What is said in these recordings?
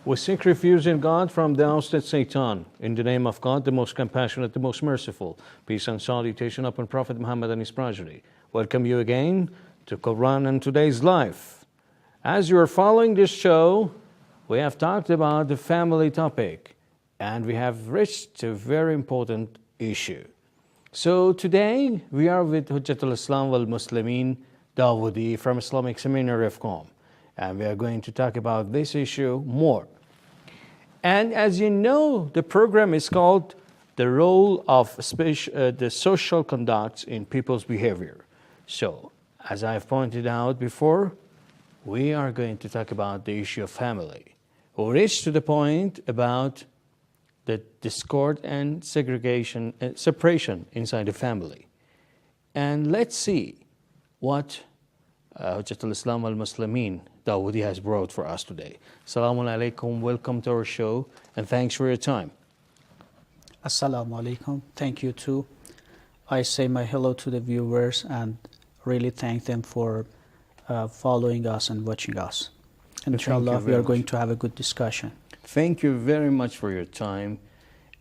We seek refuge in God from the ousted Satan. In the name of God, the most compassionate, the most merciful. Peace and salutation upon Prophet Muhammad and his progeny. Welcome you again to Quran and Today's Life. As you are following this show, we have talked about the family topic, and we have reached a very important issue. So today, we are with Hujjatul Islam wal Muslimin Dawoodi from Islamic Seminary of Qom, and we are going to talk about this issue more. And as you know, the program is called The Role of the Social Conduct in People's Behavior. So, as I've pointed out before, we are going to talk about the issue of family. We reached to the point about the discord and segregation, separation inside the family. And let's see what Hujjatul Islam wal Muslimin Dawoodi has brought for us today. Assalamu alaikum, welcome to our show, and thanks for your time. Assalamu alaikum, thank you too. I say my hello to the viewers and really thank them for following us and watching us. Inshallah, we are going to have a good discussion. Thank you very much for your time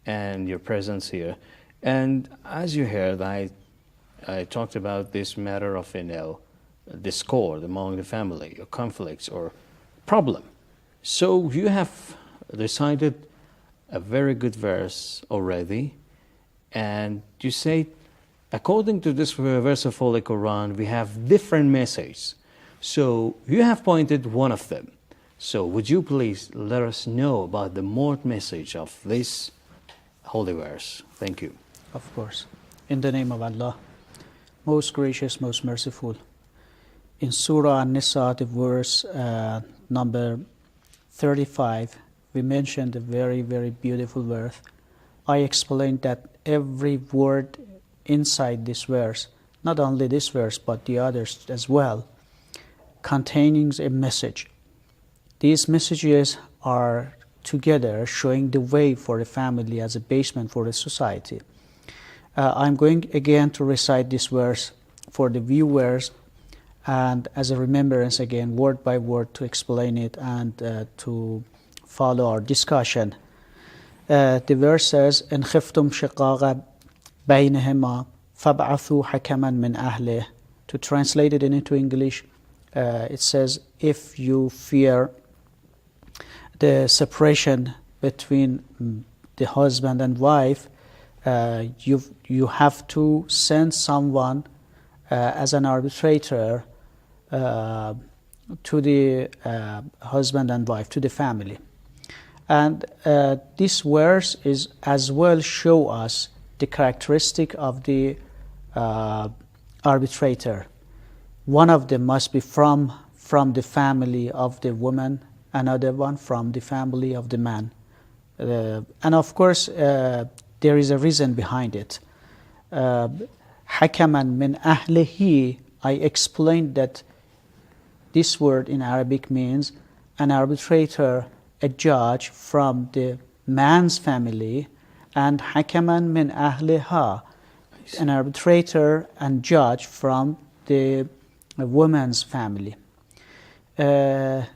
and your presence here. And as you heard, I talked about this matter of discord among the family, or conflicts, or problem. So you have recited a very good verse already, and you say, according to this verse of Holy Quran, we have different messages. So you have pointed one of them. So would you please let us know about the more message of this holy verse? Thank you. Of course. In the name of Allah, most gracious, most merciful. In Surah An-Nisa, the verse number 35, we mentioned a very, very beautiful verse. I explained that every word inside this verse, not only this verse, but the others as well, containing a message. These messages are together showing the way for the family as a basement for the society. I'm going again to recite this verse for the viewers and as a remembrance again, word by word, to explain it and to follow our discussion. The verse says, إن خفتم شقاق بينهما فابعثوا حكما من أهله. To translate it into English, it says, if you fear the separation between the husband and wife, you have to send someone as an arbitrator to the husband and wife, to the family. And this verse is as well show us the characteristic of the arbitrator. One of them must be from the family of the woman, another one from the family of the man. And of course, there is a reason behind it. Hakaman min ahlihi, I explained that this word in Arabic means an arbitrator, a judge from the man's family, and hakaman min ahliha, an arbitrator and judge from the woman's family. The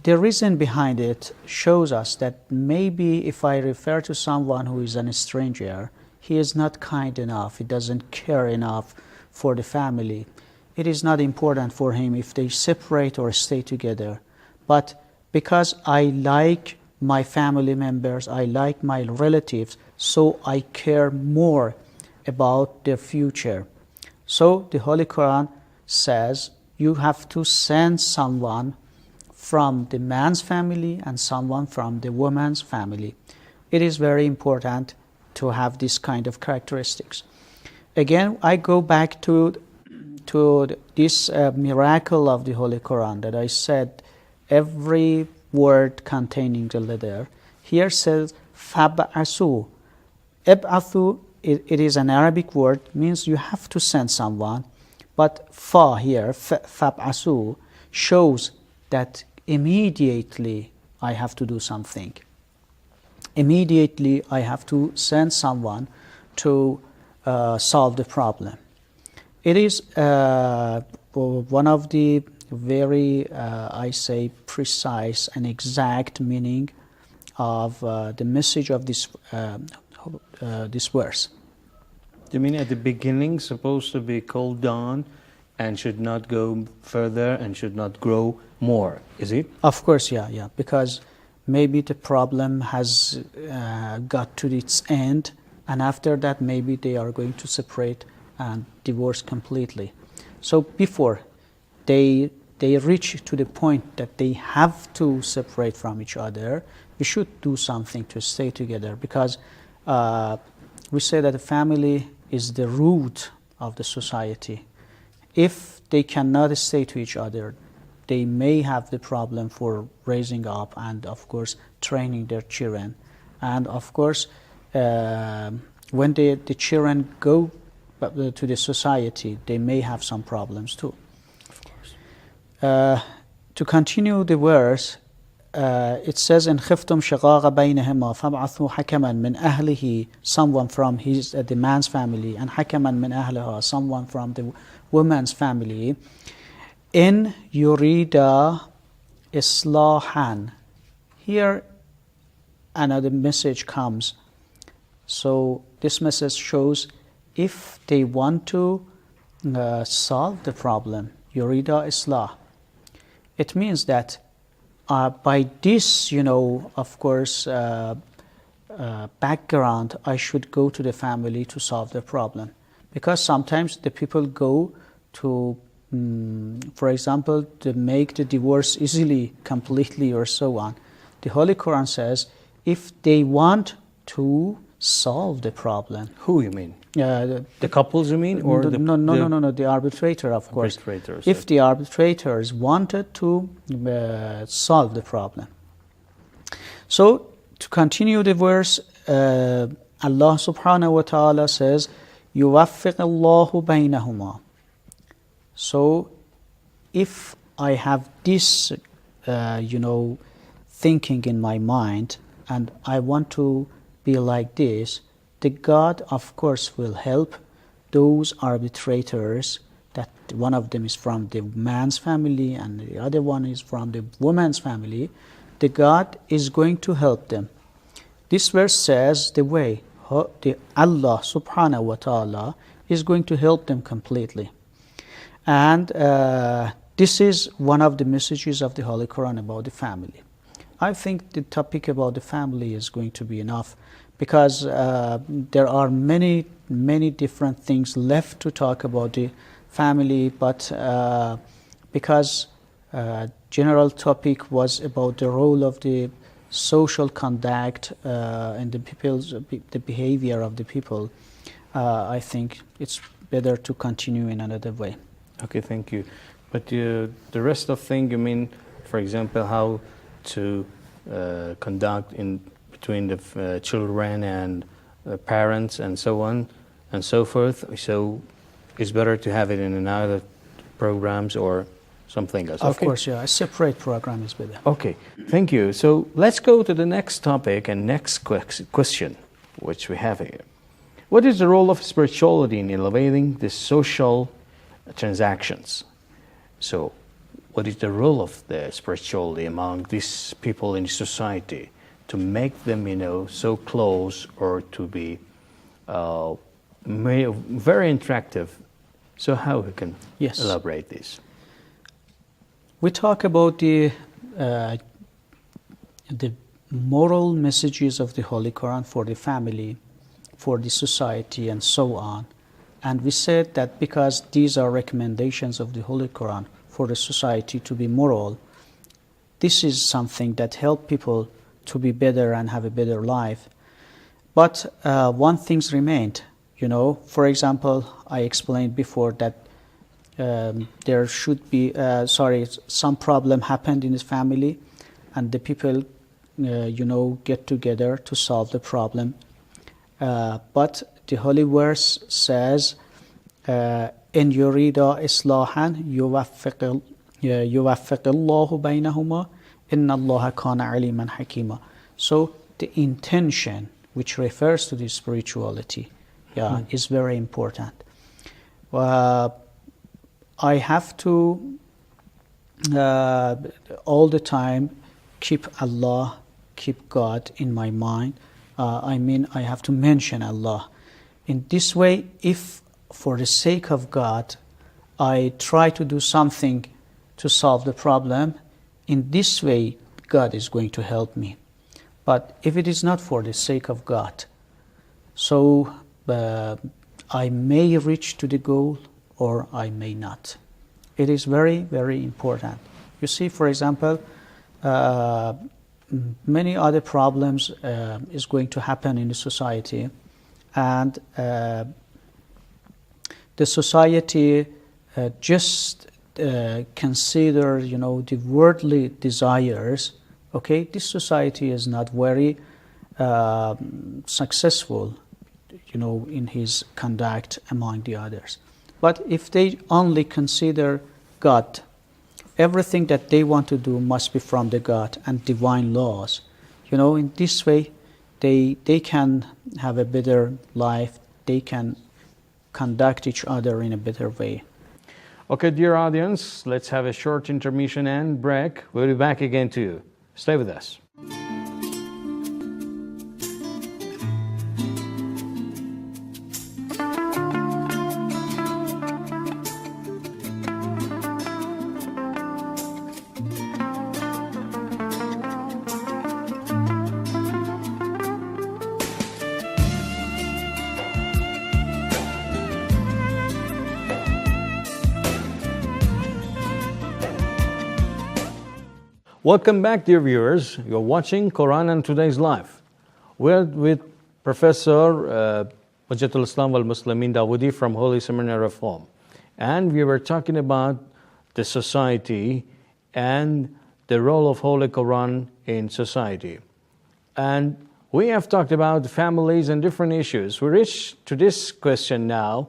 reason behind it shows us that maybe if I refer to someone who is a stranger, he is not kind enough, he doesn't care enough for the family. It is not important for him if they separate or stay together. But because I like my family members, I like my relatives, so I care more about their future. So the Holy Quran says you have to send someone from the man's family and someone from the woman's family. It is very important to have this kind of characteristics. Again, I go back to this miracle of the Holy Quran that I said every word containing the letter. Here says fab'asu. Ib'athu, it is an Arabic word, means you have to send someone. But fa here, fab'asu, shows that immediately I have to do something. Immediately I have to send someone to solve the problem. It is one of the very, I say, precise and exact meaning of the message of this verse. You mean at the beginning supposed to be cooled down and should not go further and should not grow more, is it? Of course, yeah, because maybe the problem has got to its end, and after that maybe they are going to separate and divorce completely. So before they reach to the point that they have to separate from each other, we should do something to stay together, because we say that the family is the root of the society. If they cannot stay to each other, they may have the problem for raising up and, of course, training their children. And, of course, when the children go to the society, they may have some problems too. Of course. To continue the verse, it says, إن خفتم شقاق بينهما فابعثوا حكما من أهله, someone from the man's family, and حكما من أهلها, someone from the woman's family. إن يريد إصلاحا. Here another message comes. So this message shows if they want to solve the problem, يريد إصلاح, it means that by this, of course, background, I should go to the family to solve the problem. Because sometimes the people go to, for example, to make the divorce easily, completely, or so on. The Holy Quran says, if they want to solve the problem. Who you mean? The couples you mean? Or No, the arbitrator, of course. Arbitrators. If the arbitrators wanted to solve the problem. So, to continue the verse, Allah subhanahu wa ta'ala says, يُوَفِّقِ اللَّهُ بَيْنَهُمَا. So, if I have this, thinking in my mind, and I want to be like this, the God, of course, will help those arbitrators, that one of them is from the man's family and the other one is from the woman's family. The God is going to help them. This verse says the way the Allah subhanahu wa ta'ala is going to help them completely. And this is one of the messages of the Holy Quran about the family. I think the topic about the family is going to be enough, because there are many different things left to talk about the family, but because general topic was about the role of the social conduct and the behavior of the people, I think it's better to continue in another way. Okay, thank you. But the rest of thing, you mean, for example, how to conduct in between the children and parents and so on and so forth. So it's better to have it in another programs or something else. Of course, yeah. A separate program is better. Okay, thank you. So let's go to the next topic and next question, which we have here. What is the role of spirituality in elevating the social transactions? So what is the role of the spirituality among these people in society to make them, so close, or to be very interactive? So how we can elaborate this? We talk about the moral messages of the Holy Quran for the family, for the society, and so on. And we said that because these are recommendations of the Holy Quran for the society to be moral, this is something that helps people to be better and have a better life. But one thing remained, For example, I explained before that there should be, some problem happened in his family, and the people, get together to solve the problem. But the holy verse says, "In yurida islahan yuwaffiq Allahu baynahuma, inna Allaha kana aliman hakima." So the intention, which refers to the spirituality, is very important. I have to all the time keep Allah keep God in my mind. I have to mention Allah. In this way, if for the sake of God, I try to do something to solve the problem, in this way, God is going to help me. But if it is not for the sake of God, so I may reach to the goal or I may not. It is very, very important. You see, for example, many other problems is going to happen in the society, and the society just consider, the worldly desires. Okay, this society is not very successful, in his conduct among the others. But if they only consider God, everything that they want to do must be from the God and divine laws. In this way, they can have a better life. They can conduct each other in a better way. Okay, dear audience, let's have a short intermission and break. We'll be back again to you. Stay with us. Welcome back, dear viewers. You're watching Quran and Today's Life. We're with Professor Hujjatul Islam wal Muslimin Dawoodi from Holy Seminary Reform. And we were talking about the society and the role of Holy Quran in society. And we have talked about families and different issues. We reach to this question now.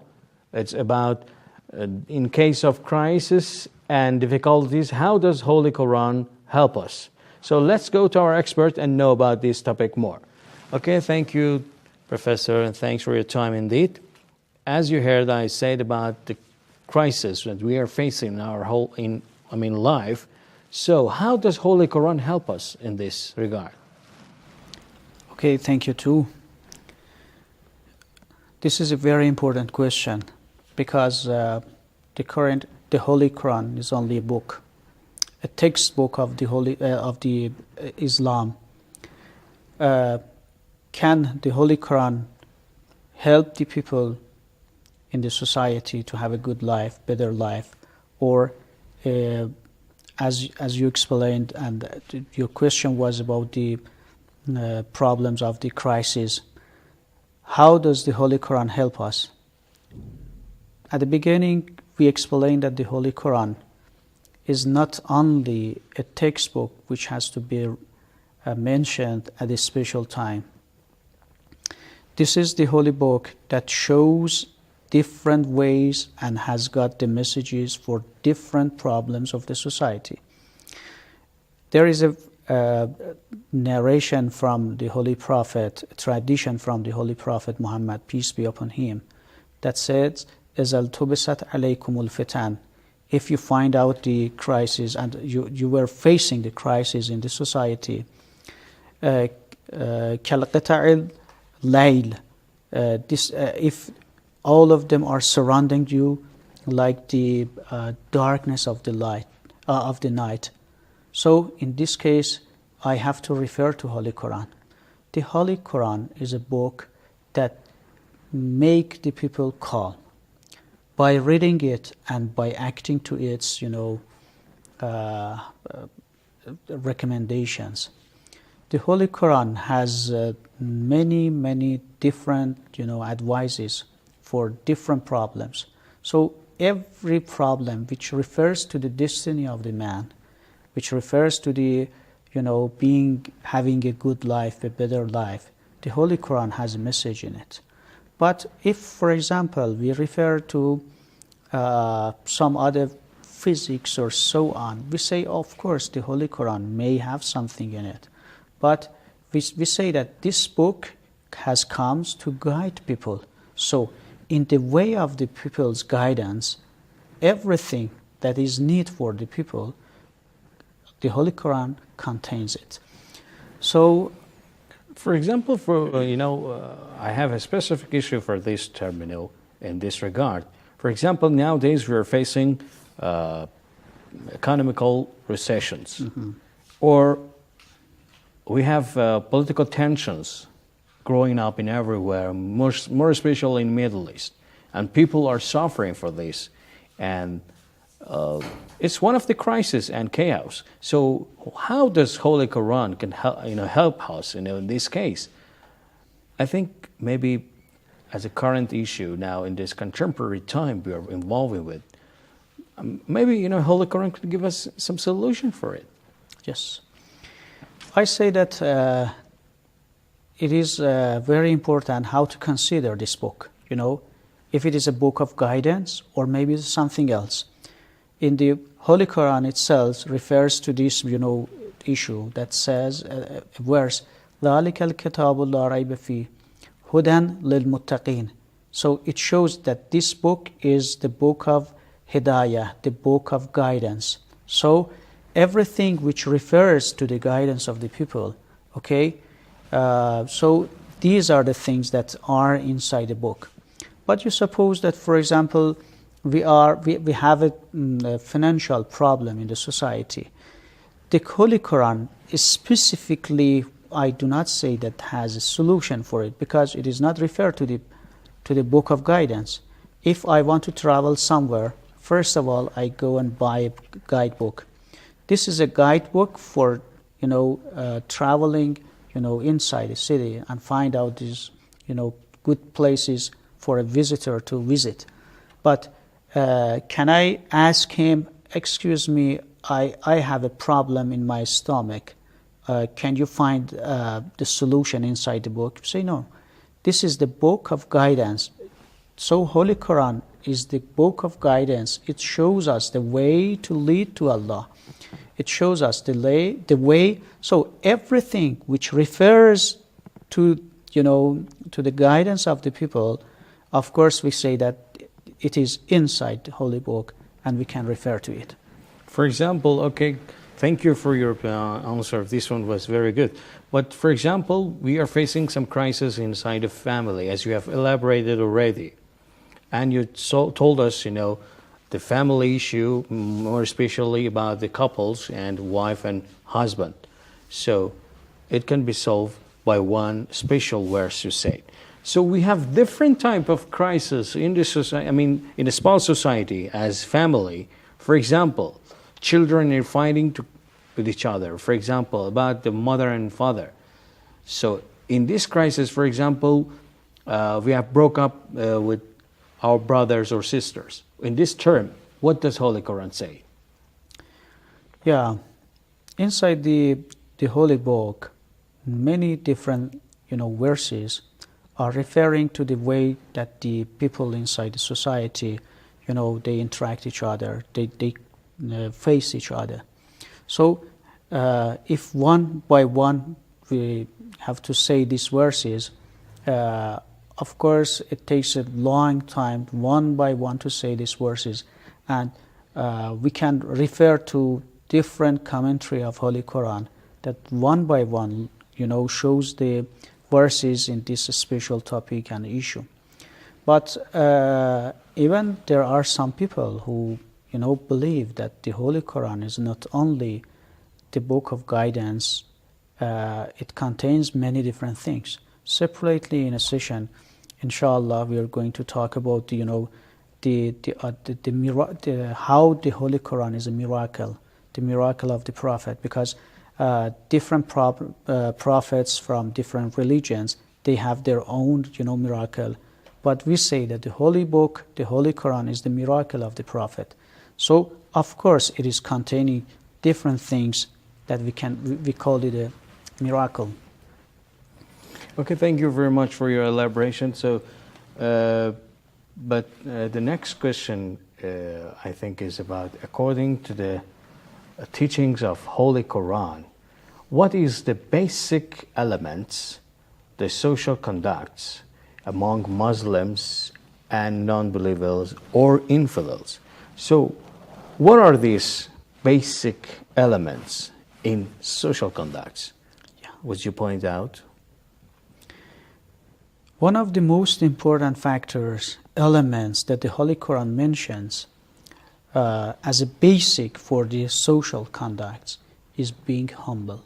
It's about in case of crisis and difficulties, how does Holy Quran help us? So let's go to our expert and know about this topic more. Okay, thank you, Professor, and thanks for your time indeed. As you heard, I said about the crisis that we are facing in our life. So how does Holy Quran help us in this regard? Okay, thank you too. This is a very important question because the Holy Quran is only a book, a textbook of the Islam. Can the Holy Quran help the people in the society to have a good life, better life, or as you explained, and your question was about the problems of the crisis. How does the Holy Quran help us? At the beginning, we explained that the Holy Quran is not only a textbook which has to be mentioned at a special time. This is the holy book that shows different ways and has got the messages for different problems of the society. There is a narration from the Holy Prophet, a tradition from the Holy Prophet Muhammad, peace be upon him, that says, إِذَا الْتُبِسَتْ عَلَيْكُمُ الْفِتَنِ. If you find out the crisis and you were facing the crisis in the society, كَالْقِطَعِ الْلَيْلِ, if all of them are surrounding you like the darkness of the night. So in this case, I have to refer to Holy Quran. The Holy Quran is a book that make the people calm. By reading it and by acting to its, recommendations. The Holy Quran has many, many different, advices for different problems. So every problem which refers to the destiny of the man, which refers to the, having a good life, a better life, the Holy Quran has a message in it. But if, for example, we refer to some other physics or so on, we say, of course, the Holy Quran may have something in it. But we say that this book has come to guide people. So in the way of the people's guidance, everything that is need for the people, the Holy Quran contains it. So, For example, I have a specific issue for this terminal in this regard. For example, nowadays we are facing economical recessions, or we have political tensions growing up in everywhere, more especially in the Middle East, and people are suffering for this, and it's one of the crises and chaos. So, how does Holy Quran can help us in this case? I think maybe as a current issue now in this contemporary time we are involving with, maybe Holy Quran could give us some solution for it. yes, I say that it is very important how to consider this book. If it is a book of guidance or maybe it's something else. In the Holy Quran itself refers to this, issue that says, a verse, ذَلِكَ الْكِتَابُ لَا رَيْبَ فِيهِ هُدًى لِلْمُتَّقِينَ. So it shows that this book is the book of Hidayah, the book of guidance. So everything which refers to the guidance of the people, okay? So these are the things that are inside the book. But you suppose that, for example, we have a financial problem in the society. The Holy Quran is specifically, I do not say that has a solution for it, because it is not referred to the book of guidance. If I want to travel somewhere, first of all, I go and buy a guidebook. This is a guidebook for traveling inside a city and find out these good places for a visitor to visit. But can I ask him, excuse me, I have a problem in my stomach. Can you find the solution inside the book? Say no. This is the book of guidance. So Holy Quran is the book of guidance. It shows us the way to lead to Allah. It shows us the way. So everything which refers to the guidance of the people, of course we say that it is inside the Holy Book and we can refer to it. For example, okay, thank you for your answer. This one was very good. But for example, we are facing some crisis inside the family, as you have elaborated already. And you told us, the family issue, more especially about the couples and wife and husband. So it can be solved by one special verse, you say. So we have different type of crisis in the society. In a small society as family. For example, children are fighting with each other. For example, about the mother and father. So in this crisis, for example, we have broke up with our brothers or sisters. In this term, what does Holy Quran say? Yeah, inside the Holy Book, many different verses are referring to the way that the people inside the society, they interact each other, they face each other. So if one by one we have to say these verses, of course it takes a long time one by one to say these verses, and we can refer to different commentary of Holy Quran that one by one shows the verses in this special topic and issue. But even there are some people who believe that the Holy Quran is not only the book of guidance, it contains many different things. Separately in a session, inshallah, we are going to talk about how the Holy Quran is a miracle, the miracle of the Prophet, because different prophets from different religions, they have their own miracle. But we say that the Holy Book, the Holy Quran, is the miracle of the Prophet. So, of course, it is containing different things that we call it a miracle. Okay, thank you very much for your elaboration. So, but the next question, I think, is about, according to the teachings of Holy Quran, what is the basic elements, the social conducts among Muslims and non-believers or infidels? So, what are these basic elements in social conducts? Yeah, would you point out? One of the most important factors, elements that the Holy Quran mentions as a basic for the social conduct is being humble.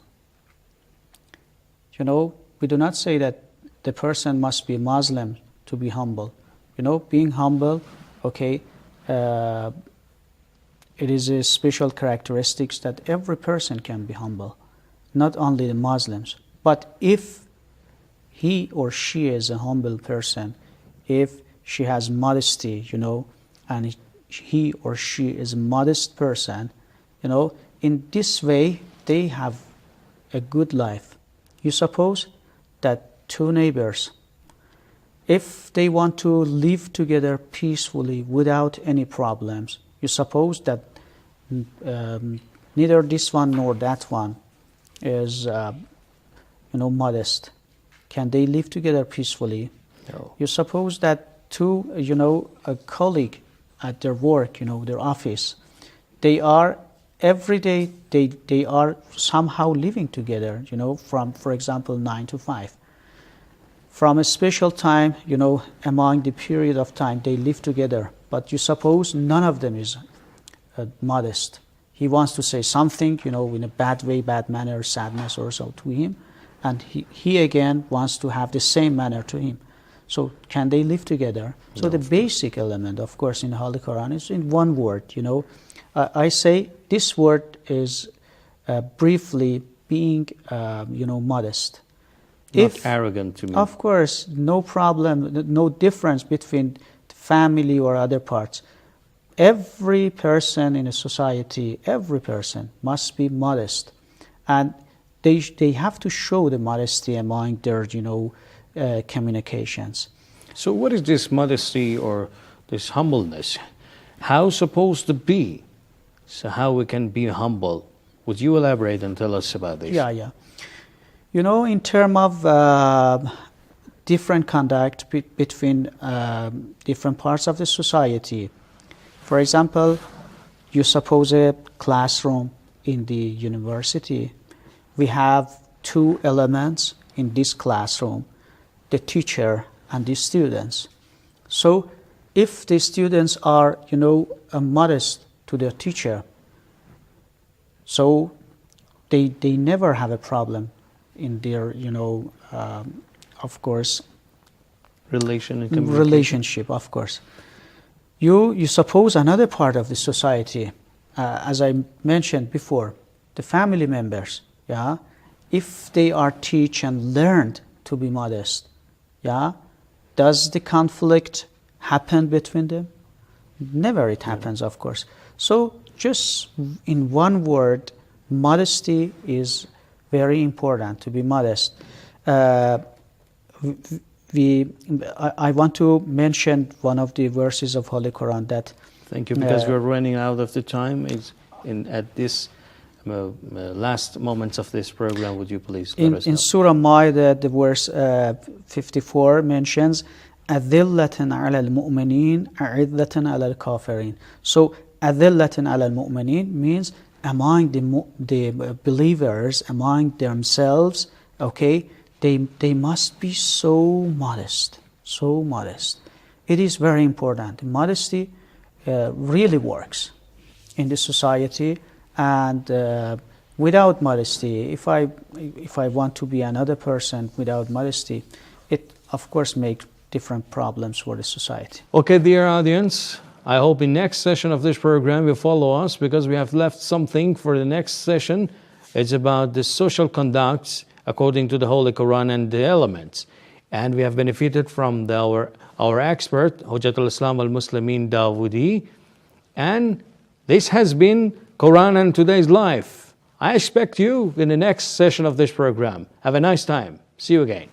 You know, we do not say that the person must be Muslim to be humble. You know, being humble, okay, it is a special characteristics that every person can be humble, not only the Muslims. But if he or she is a humble person, if she has modesty, you know, and he or she is a modest person, you know, in this way they have a good life. You suppose that two neighbors, if they want to live together peacefully without any problems, you suppose that neither this one nor that one is, modest. Can they live together peacefully? No. You suppose that two, a colleague at their work, their office, they are every day they are somehow living together, from, for example, 9 to 5. From a special time, among the period of time they live together. But you suppose none of them is modest. He wants to say something, in a bad way, bad manner, sadness or so to him. And he again wants to have the same manner to him. So can they live together? So the basic element, of course, in the Holy Quran is in one word, I say this word is briefly being, modest. Not arrogant to me. Of course, no problem, no difference between family or other parts. Every person in a society, every person must be modest. And they have to show the modesty among their, communications. So what is this modesty or this humbleness? How supposed to be? So how we can be humble? Would you elaborate and tell us about this? Yeah. In terms of different conduct between different parts of the society, for example, you suppose a classroom in the university. We have two elements in this classroom, the teacher and the students. So if the students are, modest to their teacher, so they never have a problem in their, of course, relationship, of course. You suppose another part of the society, as I mentioned before, the family members, if they are teach and learned to be modest, does the conflict happen between them? Never it happens, of course. So just in one word, modesty is very important, to be modest. I want to mention one of the verses of Holy Quran that... Thank you, because we're running out of the time. At this last moments of this program, would you please let us know? In Surah Ma'idah, the verse 54 mentions, أَذِلَّةً عَلَى الْمُؤْمِنِينَ أَعِذَّةً عَلَى الْكَافِرِينَ. So, أَذِلَّةً عَلَى الْمُؤْمِنِينَ means among the believers, among themselves, okay, they must be so modest. It is very important. Modesty really works in the society, and without modesty, if I want to be another person without modesty, it of course makes different problems for the society. Okay, dear audience, I hope in next session of this program you follow us, because we have left something for the next session. It's about the social conducts according to the Holy Quran and the elements. And we have benefited from our expert, Hujjatul Islam al-Muslimin Dawoodi. And this has been Quran and Today's Life. I expect you in the next session of this program. Have a nice time. See you again.